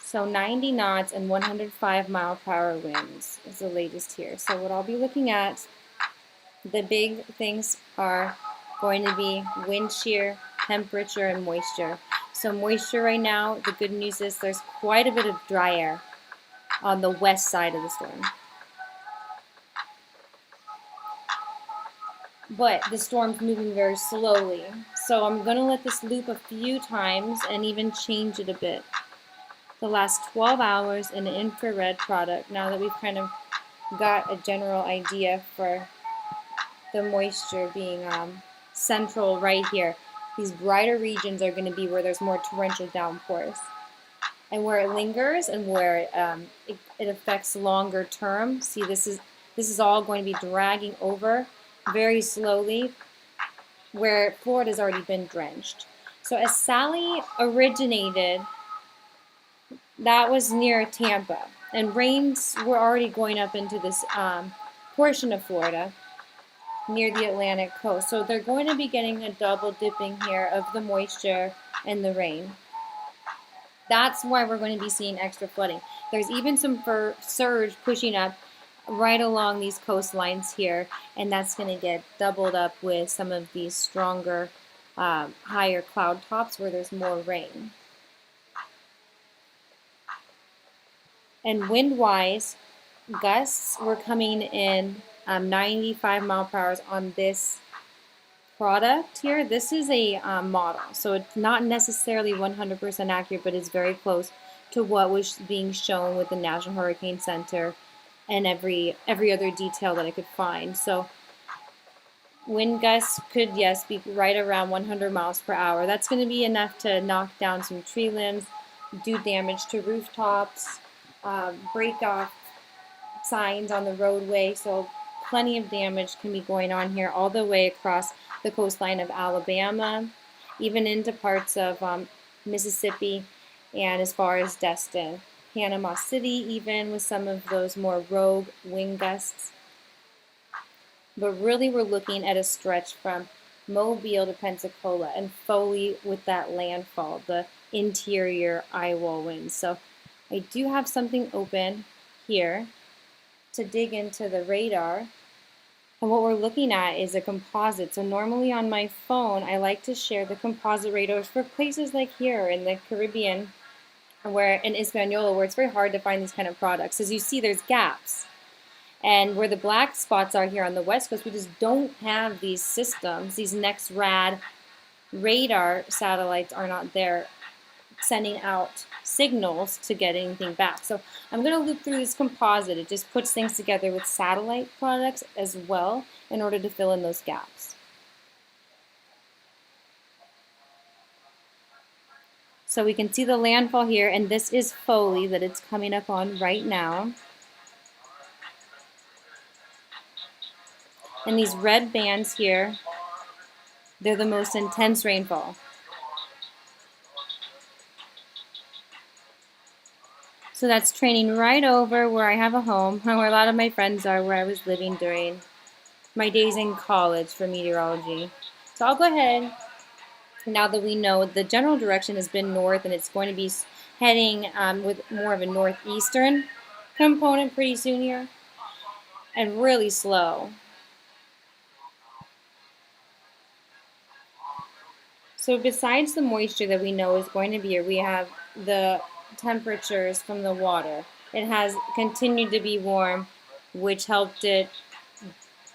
So 90 knots and 105-mile-per-hour winds is the latest here. So what I'll be looking at, the big things are going to be wind shear, temperature, and moisture. So moisture right now, the good news is there's quite a bit of dry air on the west side of the storm. But the storm's moving very slowly. So I'm going to let this loop a few times and even change it a bit. The last 12 hours in an infrared product, now that we've kind of got a general idea for the moisture being central right here. These brighter regions are going to be where there's more torrential downpours. And where it lingers and where it affects longer term, see this is all going to be dragging over very slowly where Florida's already been drenched. So as Sally originated, that was near Tampa. And rains were already going up into this portion of Florida near the Atlantic coast. So they're going to be getting a double dipping here of the moisture and the rain. That's why we're going to be seeing extra flooding. There's even some surge pushing up right along these coastlines here, and that's going to get doubled up with some of these stronger, higher cloud tops where there's more rain. And wind-wise, gusts were coming in 95 mile/hour on this product here. This is a model, so it's not necessarily 100% accurate, but it's very close to what was being shown with the National Hurricane Center and every other detail that I could find. So wind gusts could, yes, be right around 100 miles per hour. That's going to be enough to knock down some tree limbs, do damage to rooftops, break off signs on the roadway. So plenty of damage can be going on here all the way across the coastline of Alabama, even into parts of Mississippi, and as far as Destin. Panama City, even with some of those more rogue wind gusts. But really we're looking at a stretch from Mobile to Pensacola and Foley with that landfall, the interior eye wall winds. So I do have something open here to dig into the radar. And what we're looking at is a composite. So normally on my phone, I like to share the composite radars for places like here in the Caribbean, where in Hispaniola, where it's very hard to find these kind of products. As you see, there's gaps. And where the black spots are here on the West Coast, we just don't have these systems. These NextRad radar satellites are not there sending out signals to get anything back. So I'm going to loop through this composite. It just puts things together with satellite products as well in order to fill in those gaps. So we can see the landfall here, and this is Foley that it's coming up on right now. And these red bands here, they're the most intense rainfall. So that's training right over where I have a home, where a lot of my friends are, where I was living during my days in college for meteorology. So I'll go ahead, now that we know the general direction has been north and it's going to be heading with more of a northeastern component pretty soon here, and really slow. So besides the moisture that we know is going to be here, we have the temperatures from the water. It has continued to be warm, which helped it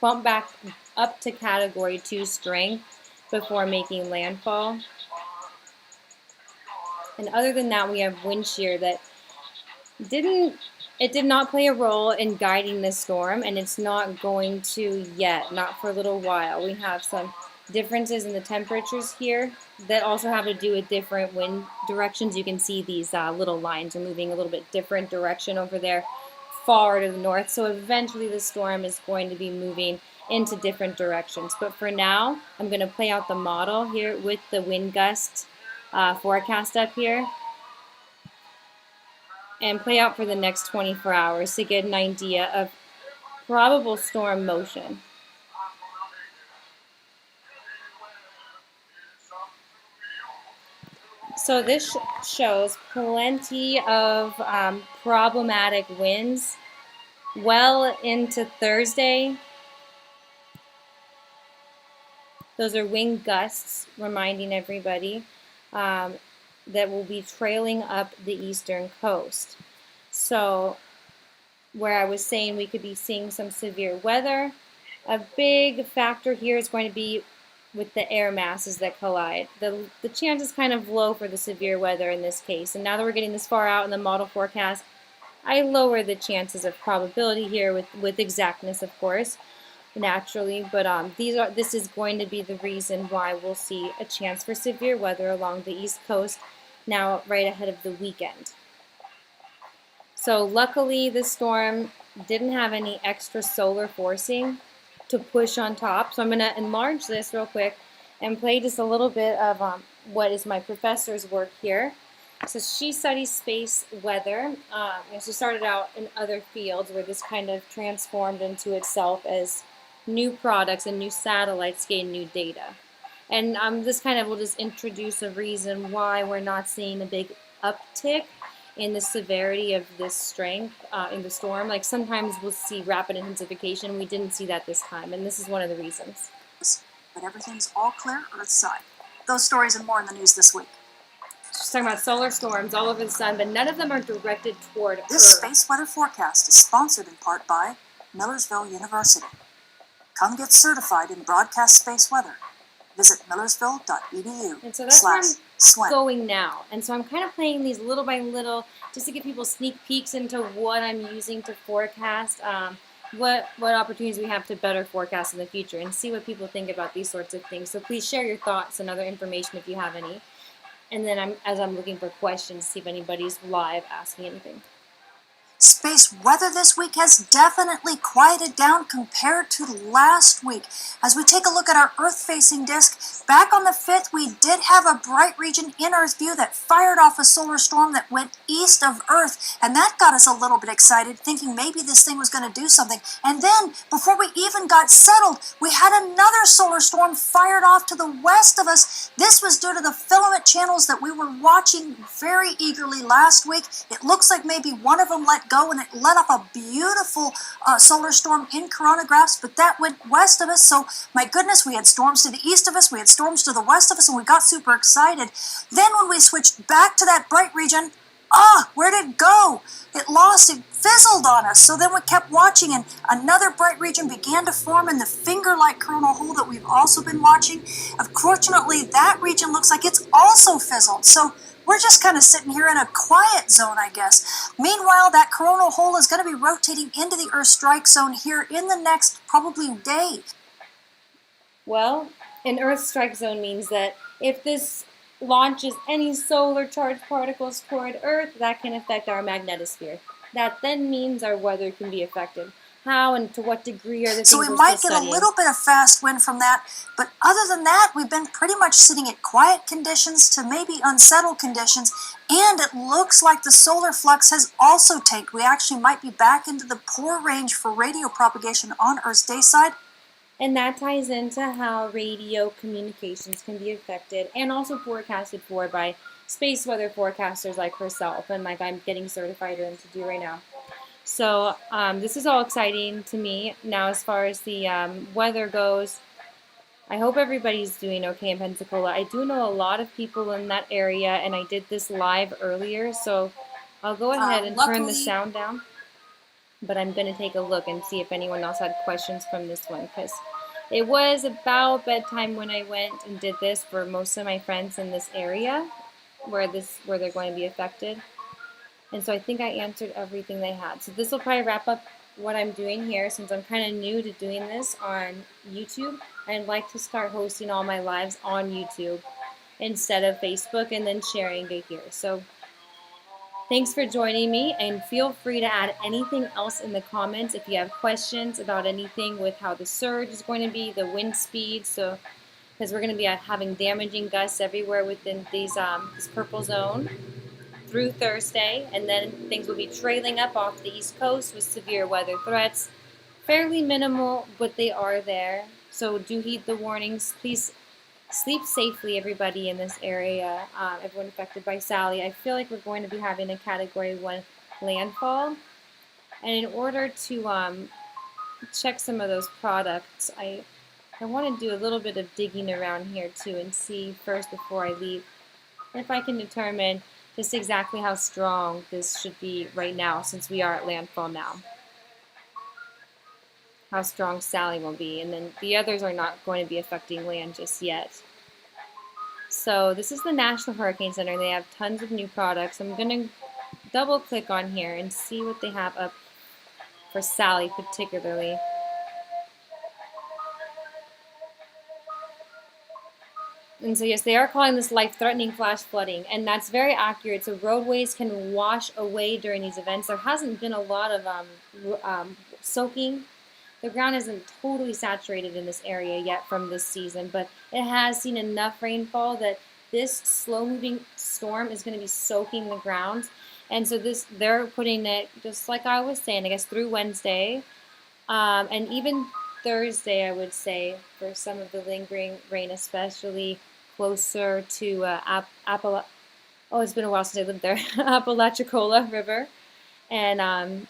bump back up to Category 2 strength before making landfall. And other than that, we have wind shear that did not play a role in guiding this storm, and it's not going to yet, not for a little while. We have some differences in the temperatures here that also have to do with different wind directions. You can see these little lines are moving a little bit different direction over there, far to the north. So eventually the storm is going to be moving into different directions. But for now, I'm going to play out the model here with the wind gust forecast up here, and play out for the next 24 hours to get an idea of probable storm motion. So this shows plenty of problematic winds well into Thursday. Those are wind gusts, reminding everybody that will be trailing up the eastern coast. So where I was saying we could be seeing some severe weather, a big factor here is going to be with the air masses that collide. The chance is kind of low for the severe weather in this case. And now that we're getting this far out in the model forecast, I lower the chances of probability here with exactness, of course, naturally. But this is going to be the reason why we'll see a chance for severe weather along the East Coast now right ahead of the weekend. So luckily this storm didn't have any extra solar forcing to push on top. So I'm going to enlarge this real quick and play just a little bit of what is my professor's work here. So she studies space weather. She started out in other fields where this kind of transformed into itself as new products and new satellites gain new data. And this kind of will just introduce a reason why we're not seeing a big uptick in the severity of this strength in the storm. Like sometimes we'll see rapid intensification. We didn't see that this time, and this is one of the reasons. But everything's all clear Earthside. Those stories and more in the news this week. She's talking about solar storms all over the sun, but none of them are directed toward Earth. This space weather forecast is sponsored in part by Millersville University. Come get certified in broadcast space weather. Visit millersville.edu. And so that's where I'm going now. And so I'm kind of playing these little by little just to give people sneak peeks into what I'm using to forecast, what opportunities we have to better forecast in the future and see what people think about these sorts of things. So please share your thoughts and other information if you have any. And then as I'm looking for questions, see if anybody's live asking anything. Space weather this week has definitely quieted down compared to last week. As we take a look at our Earth-facing disk, back on the 5th, we did have a bright region in Earth view that fired off a solar storm that went east of Earth, and that got us a little bit excited, thinking maybe this thing was going to do something. And then, before we even got settled, we had another solar storm fired off to the west of us. This was due to the filament channels that we were watching very eagerly last week. It looks like maybe one of them let go and it let off a beautiful solar storm in coronagraphs, but that went west of us. So my goodness, we had storms to the east of us, we had storms to the west of us, and we got super excited. Then when we switched back to that bright region, where did it go? It fizzled on us. So then we kept watching, and another bright region began to form in the finger-like coronal hole that we've also been watching. Unfortunately, that region looks like it's also fizzled. So we're just kind of sitting here in a quiet zone, I guess. Meanwhile, that coronal hole is going to be rotating into the Earth strike zone here in the next probably day. Well, an Earth strike zone means that if this launches any solar charged particles toward Earth, that can affect our magnetosphere. That then means our weather can be affected. How and to what degree are the things so we might get a little bit of fast wind from that, but other than that, we've been pretty much sitting at quiet conditions to maybe unsettled conditions, and it looks like the solar flux has also tanked. We actually might be back into the poor range for radio propagation on Earth's day side. And that ties into how radio communications can be affected and also forecasted for by space weather forecasters like herself and like I'm getting certified in to do right now. So this is all exciting to me. Now as far as the weather goes, I hope everybody's doing okay in Pensacola. I do know a lot of people in that area, and I did this live earlier, so I'll go ahead and turn the sound down. But I'm going to take a look and see if anyone else had questions from this one, because it was about bedtime when I went and did this for most of my friends in this area where they're going to be affected. And so I think I answered everything they had. So this will probably wrap up what I'm doing here, since I'm kind of new to doing this on YouTube. I'd like to start hosting all my lives on YouTube instead of Facebook and then sharing it here. So thanks for joining me, and feel free to add anything else in the comments if you have questions about anything with how the surge is going to be, the wind speed, so because we're going to be having damaging gusts everywhere within this purple zone through Thursday, and then things will be trailing up off the East Coast with severe weather threats. Fairly minimal, but they are there, so do heed the warnings. Please sleep safely, everybody in this area, everyone affected by Sally. I feel like we're going to be having a Category 1 landfall. And in order to check some of those products, I want to do a little bit of digging around here too and see first before I leave if I can determine just exactly how strong this should be right now, since we are at landfall now. How strong Sally will be, and then the others are not going to be affecting land just yet. So this is the National Hurricane Center. They have tons of new products. I'm going to double click on here and see what they have up for Sally particularly. And so yes, they are calling this life-threatening flash flooding, and that's very accurate. So roadways can wash away during these events. There hasn't been a lot of soaking. The ground isn't totally saturated in this area yet from this season, but it has seen enough rainfall that this slow-moving storm is going to be soaking the ground. And so they're putting it, just like I was saying, I guess through Wednesday, and even Thursday, I would say, for some of the lingering rain, especially closer to it's been a while since I lived there, Apalachicola River. And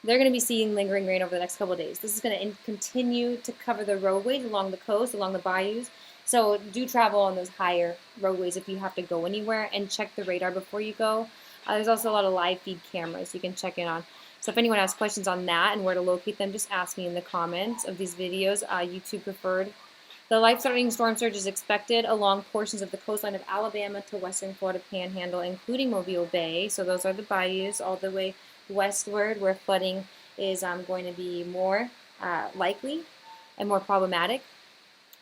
they're going to be seeing lingering rain over the next couple of days. This is going to continue to cover the roadways along the coast, along the bayous. So do travel on those higher roadways if you have to go anywhere, and check the radar before you go. There's also a lot of live feed cameras you can check in on. So if anyone has questions on that and where to locate them, just ask me in the comments of these videos, YouTube preferred. The life-threatening storm surge is expected along portions of the coastline of Alabama to western Florida Panhandle, including Mobile Bay. So those are the bayous all the way westward, where flooding is going to be more likely and more problematic.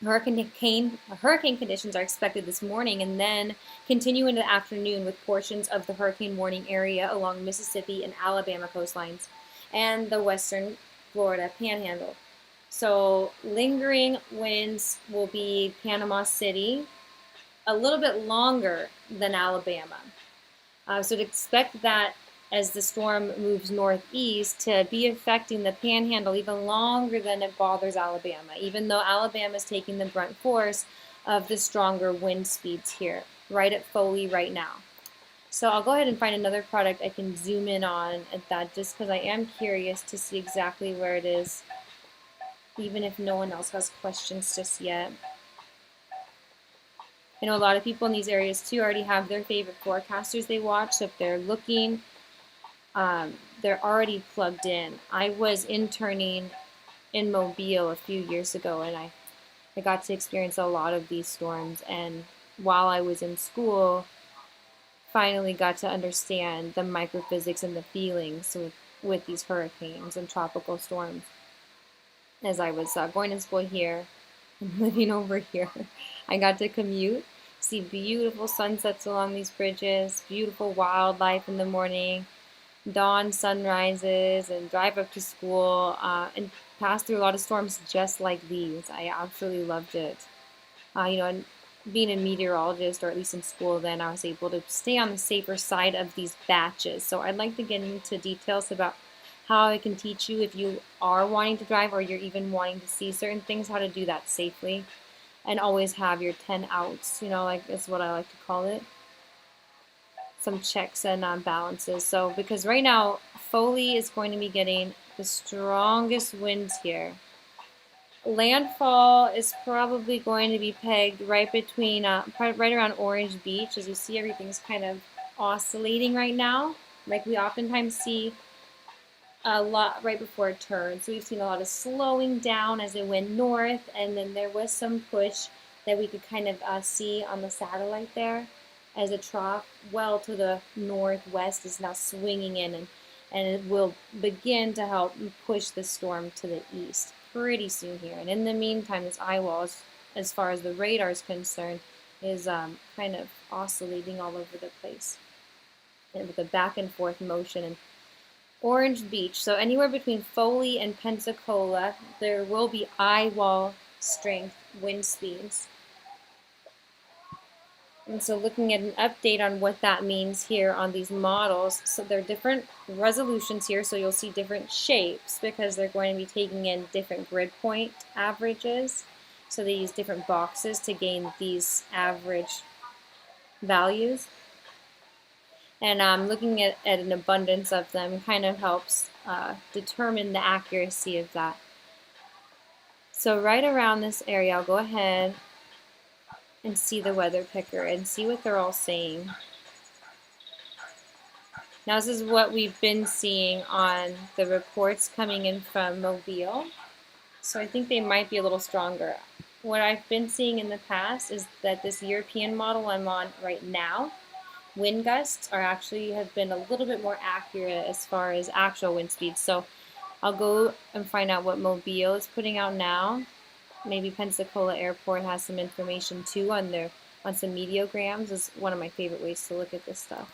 Hurricane conditions are expected this morning and then continue into the afternoon with portions of the hurricane warning area along Mississippi and Alabama coastlines and the western Florida Panhandle. So lingering winds will be Panama City, a little bit longer than Alabama. So to expect that as the storm moves northeast to be affecting the Panhandle even longer than it bothers Alabama, even though Alabama is taking the brunt force of the stronger wind speeds here, right at Foley right now. So I'll go ahead and find another product I can zoom in on at that, just because I am curious to see exactly where it is, even if no one else has questions just yet. I know a lot of people in these areas too already have their favorite forecasters they watch, so if they're looking, they're already plugged in. I was interning in Mobile a few years ago, and I got to experience a lot of these storms, and while I was in school, finally got to understand the microphysics and the feelings with these hurricanes and tropical storms. As I was going to school here and living over here, I got to commute, see beautiful sunsets along these bridges, beautiful wildlife in the morning, dawn sunrises, and drive up to school and pass through a lot of storms just like these. I absolutely loved it. And being a meteorologist, or at least in school then, I was able to stay on the safer side of these batches. So I'd like to get into details about how I can teach you, if you are wanting to drive or you're even wanting to see certain things, how to do that safely, and always have your 10 outs, like is what I like to call it. Some checks and balances. So because right now Foley is going to be getting the strongest winds here. Landfall is probably going to be pegged right between right around Orange Beach. As you see, everything's kind of oscillating right now, like we oftentimes see a lot right before it turns. So we've seen a lot of slowing down as it went north, and then there was some push that we could kind of see on the satellite there as a trough well to the northwest is now swinging in, and it will begin to help push the storm to the east pretty soon here. And in the meantime, this eye wall, as far as the radar is concerned, is kind of oscillating all over the place, and with a back and forth motion. And Orange Beach, so anywhere between Foley and Pensacola, there will be eye wall strength wind speeds. And so looking at an update on what that means here on these models, so there are different resolutions here, so you'll see different shapes because they're going to be taking in different grid point averages. So they use different boxes to gain these average values. And looking at an abundance of them kind of helps determine the accuracy of that. So right around this area, I'll go ahead and see the weather picker and see what they're all saying. Now this is what we've been seeing on the reports coming in from Mobile. So I think they might be a little stronger. What I've been seeing in the past is that this European model I'm on right now, wind gusts have been a little bit more accurate as far as actual wind speeds. So I'll go and find out what Mobile is putting out now. Maybe Pensacola Airport has some information too on some meteograms. Is one of my favorite ways to look at this stuff.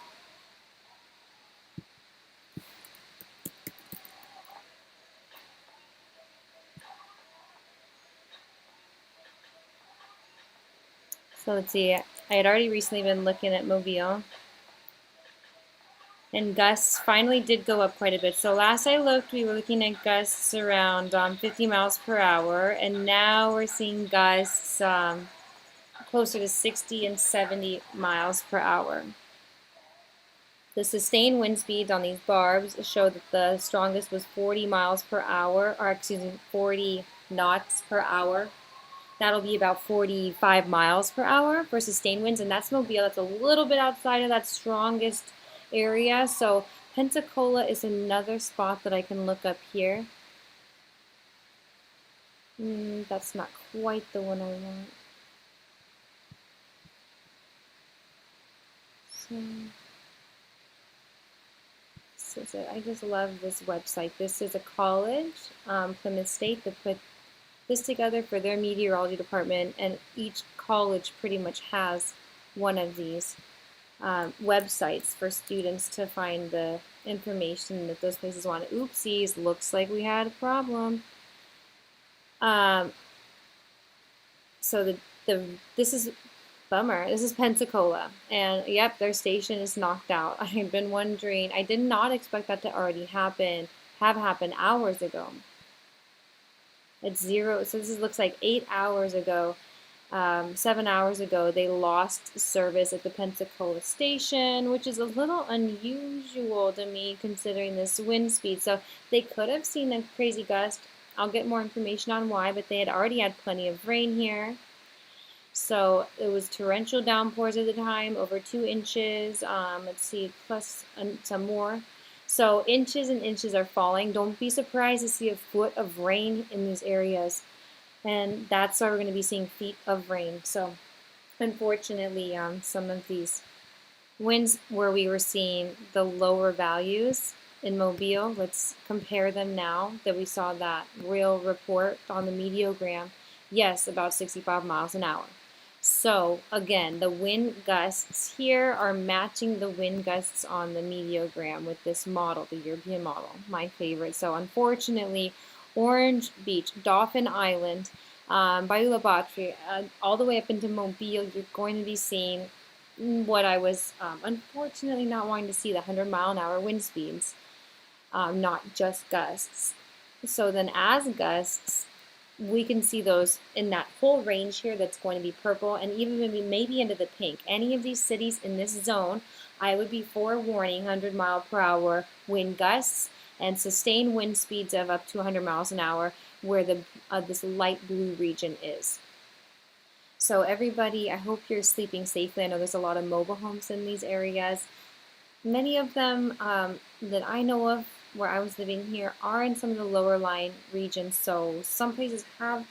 So let's see, I had already recently been looking at Mobile. And gusts finally did go up quite a bit. So last I looked, we were looking at gusts around 50 miles per hour. And now we're seeing gusts closer to 60 and 70 miles per hour. The sustained wind speeds on these barbs show that the strongest was 40 miles per hour, or excuse me, 40 knots per hour. That'll be about 45 miles per hour for sustained winds, and that's Mobile. That's a little bit outside of that strongest area. So Pensacola is another spot that I can look up here. That's not quite the one I want. So this is it. I just love this website. This is a college, Plymouth State, that put this together for their meteorology department, and each college pretty much has one of these websites for students to find the information that those places want. Oopsies, looks like we had a problem. So this is bummer. This is Pensacola, and yep, their station is knocked out. I had been wondering. I did not expect that to already have happened hours ago. It's 0. So this looks like 8 hours ago. 7 hours ago, they lost service at the Pensacola station, which is a little unusual to me considering this wind speed. So they could have seen a crazy gust. I'll get more information on why, but they had already had plenty of rain here. So it was torrential downpours at the time, over 2 inches. Let's see, plus some more. So inches and inches are falling. Don't be surprised to see a foot of rain in these areas. And that's why we're going to be seeing feet of rain. So unfortunately, some of these winds where we were seeing the lower values in Mobile, let's compare them now that we saw that real report on the meteogram. Yes, about 65 miles an hour. So again, the wind gusts here are matching the wind gusts on the meteogram with this model, the European model, my favorite. So unfortunately, Orange Beach, Dauphin Island, Bayou Battery, all the way up into Mobile, you're going to be seeing what I was unfortunately not wanting to see, the 100-mile-an-hour wind speeds, not just gusts. So then as gusts, we can see those in that whole range here that's going to be purple and even maybe into the pink. Any of these cities in this zone, I would be forewarning 100-mile-per-hour wind gusts and sustained wind speeds of up to 100 miles an hour where this light blue region is. So everybody, I hope you're sleeping safely. I know there's a lot of mobile homes in these areas. Many of them that I know of where I was living here are in some of the lower lying regions. So some places have,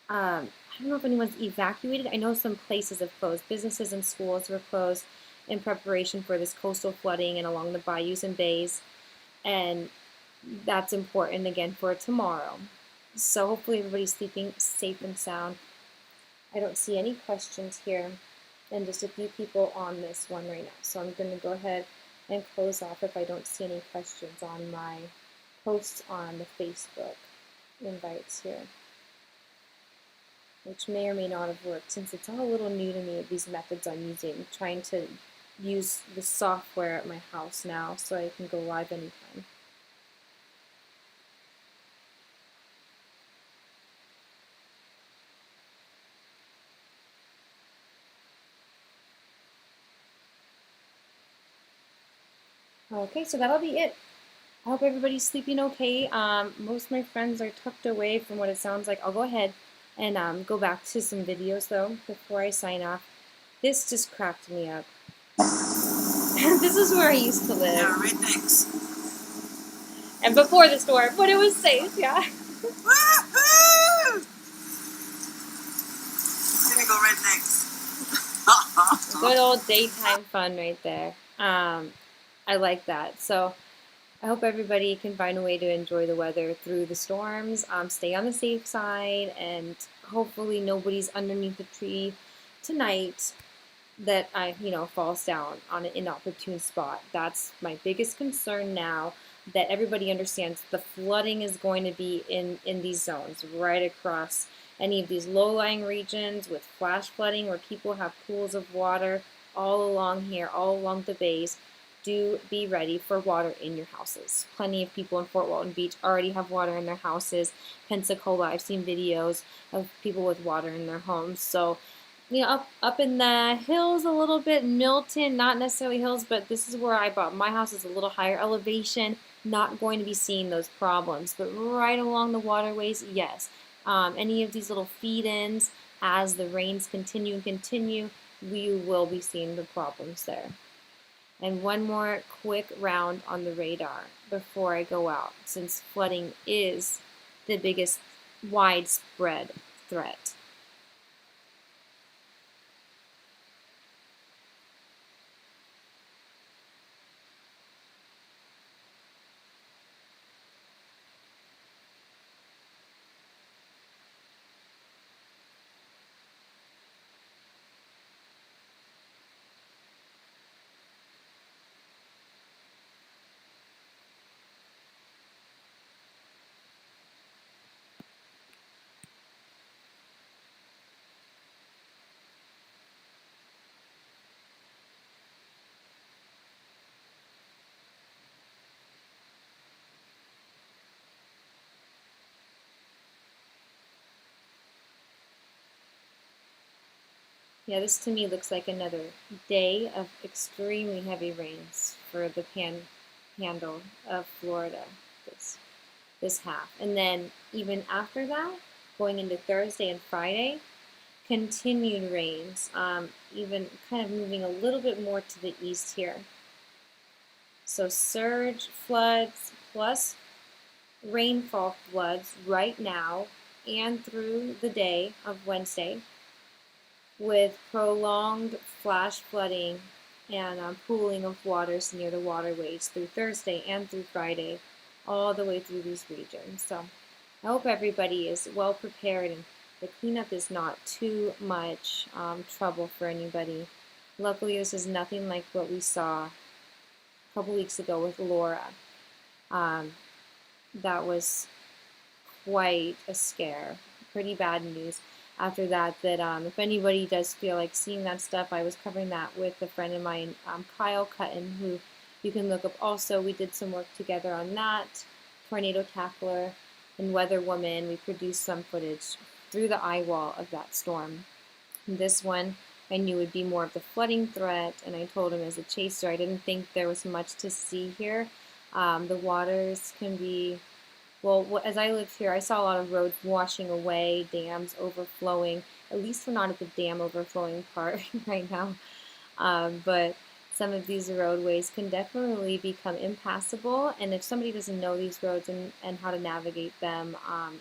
I don't know if anyone's evacuated. I know some places have closed. Businesses and schools were closed in preparation for this coastal flooding and along the bayous and bays. And that's important again for tomorrow. So hopefully everybody's sleeping safe and sound. I don't see any questions here and just a few people on this one right now. So I'm going to go ahead and close off if I don't see any questions on my posts on the Facebook invites here, which may or may not have worked since it's all a little new to me, these methods I'm using. I'm trying to use the software at my house now so I can go live anytime. Okay, so that'll be it. I hope everybody's sleeping okay. Most of my friends are tucked away from what it sounds like. I'll go ahead and go back to some videos though before I sign off. This just cracked me up. This is where I used to live. Yeah, right, thanks. And before the storm, but it was safe, yeah. Woohoo! Gonna go right, thanks. Good old daytime fun right there. I like that. So I hope everybody can find a way to enjoy the weather through the storms. Stay on the safe side, and hopefully nobody's underneath the tree tonight that falls down on an inopportune spot. That's my biggest concern now. That everybody understands the flooding is going to be in these zones right across any of these low-lying regions with flash flooding where people have pools of water all along here, all along the bays. Do be ready for water in your houses. Plenty of people in Fort Walton Beach already have water in their houses. Pensacola, I've seen videos of people with water in their homes. So, up in the hills a little bit, Milton, not necessarily hills, but this is where I bought my house, is a little higher elevation, not going to be seeing those problems. But right along the waterways, yes. Any of these little feed-ins, as the rains continue, we will be seeing the problems there. And one more quick round on the radar before I go out, since flooding is the biggest widespread threat. Yeah, this to me looks like another day of extremely heavy rains for the panhandle of Florida this half. And then even after that, going into Thursday and Friday, continued rains, even kind of moving a little bit more to the east here. So surge floods plus rainfall floods right now and through the day of Wednesday, with prolonged flash flooding and pooling of waters near the waterways through Thursday and through Friday, all the way through these regions. So I hope everybody is well prepared and the cleanup is not too much trouble for anybody. Luckily, this is nothing like what we saw a couple weeks ago with Laura. That was quite a scare, pretty bad news. After that, if anybody does feel like seeing that stuff, I was covering that with a friend of mine, Kyle Cutton, who you can look up also. We did some work together on that, Tornado Tackler and Weather Woman. We produced some footage through the eye wall of that storm. And this one I knew would be more of the flooding threat, and I told him as a chaser I didn't think there was much to see here. The waters can be, well, as I lived here, I saw a lot of roads washing away, dams overflowing. At least we're not at the dam overflowing part right now. But some of these roadways can definitely become impassable. And if somebody doesn't know these roads and how to navigate them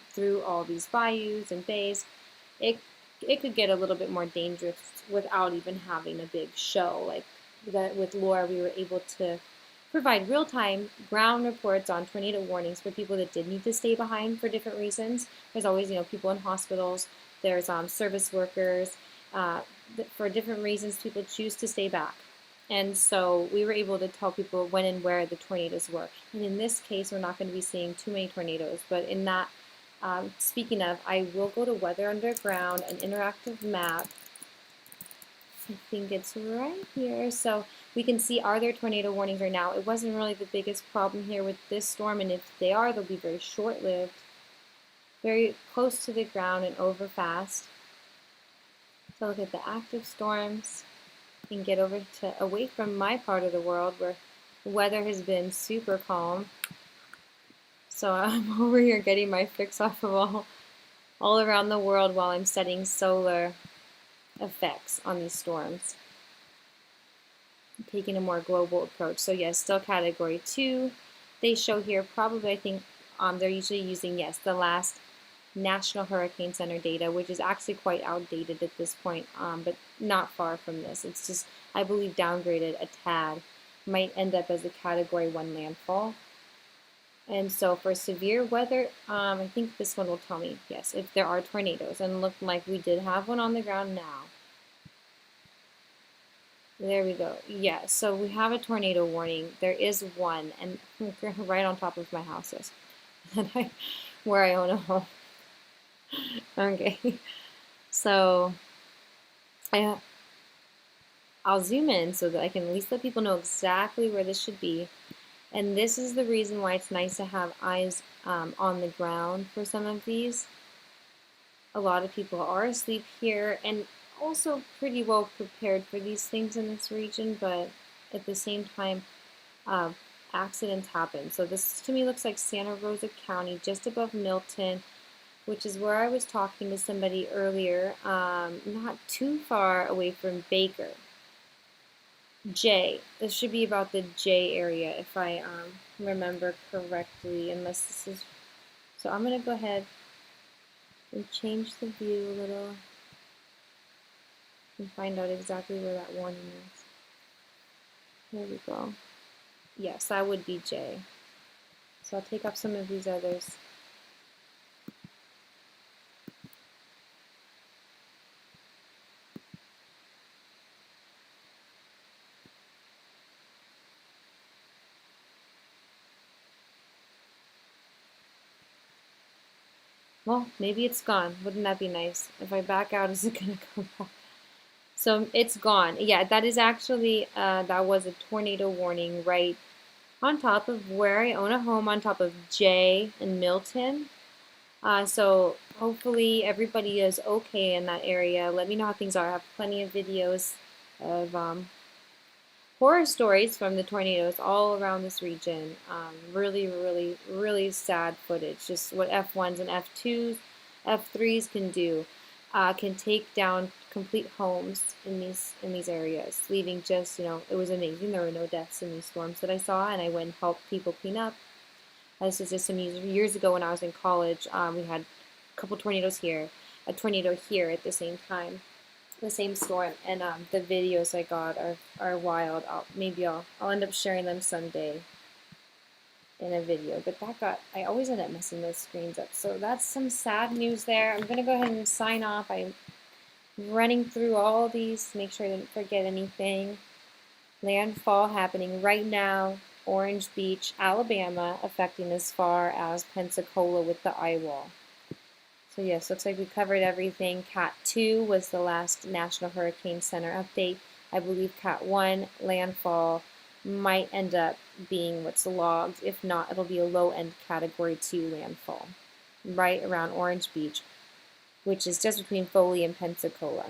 through all these bayous and bays, it could get a little bit more dangerous without even having a big show. Like that with Laura, we were able to provide real-time ground reports on tornado warnings for people that did need to stay behind for different reasons. There's always, people in hospitals. There's service workers. For different reasons, people choose to stay back. And so we were able to tell people when and where the tornadoes were. And in this case, we're not going to be seeing too many tornadoes. But in that, speaking of, I will go to Weather Underground, an interactive map. I think it's right here. So we can see, are there tornado warnings right now? It wasn't really the biggest problem here with this storm, and if they are, they'll be very short-lived, very close to the ground and over fast. So look at the active storms and get over to away from my part of the world where The weather has been super calm. So I'm over here getting my fix off of all around the world while I'm studying solar effects on these storms. Taking a more global approach. So yes, still category 2. They show here probably, I think they're usually using, yes, the last National Hurricane Center data, which is actually quite outdated at this point, but not far from this. It's just, I believe, downgraded a tad. Might end up as a category 1 landfall. And so for severe weather, I think this one will tell me, yes, if there are tornadoes. And look like we did have one on the ground now. There we go. Yeah, so we have a tornado warning. There is one, and right on top of my house, yes, where I own a home. Okay, so I'll zoom in so that I can at least let people know exactly where this should be. And this is the reason why it's nice to have eyes on the ground for some of these. A lot of people are asleep here and also pretty well prepared for these things in this region, but at the same time, accidents happen. So this to me looks like Santa Rosa County, just above Milton, which is where I was talking to somebody earlier, not too far away from Baker. J. This should be about the J area if I remember correctly, unless this is. So I'm going to go ahead and change the view a little and find out exactly where that warning is. There we go. Yes, that would be J. So I'll take up some of these others. Well, maybe it's gone. Wouldn't that be nice? If I back out, is it going to come back? So it's gone. Yeah, that is actually, that was a tornado warning right on top of where I own a home, on top of J and Milton. So hopefully everybody is okay in that area. Let me know how things are. I have plenty of videos of horror stories from the tornadoes all around this region. Really, really, really sad footage. Just what F1s and F2s, F3s can do. Can take down complete homes in these areas, leaving just, it was amazing. There were no deaths in these storms that I saw, and I went and helped people clean up. This was just some years ago when I was in college. We had a couple tornadoes here, a tornado here at the same time, the same storm, and the videos I got are wild. Maybe I'll end up sharing them someday in a video. But I always end up messing those screens up. So that's some sad news there. I'm gonna go ahead and sign off. I'm running through all these to make sure I didn't forget anything. Landfall happening right now. Orange Beach, Alabama, affecting as far as Pensacola with the eye wall. So yes, looks like we covered everything. Cat 2 was the last National Hurricane Center update. I believe Cat 1, landfall, might end up being what's logged. If not, it'll be a low-end Category 2 landfall, right around Orange Beach, which is just between Foley and Pensacola.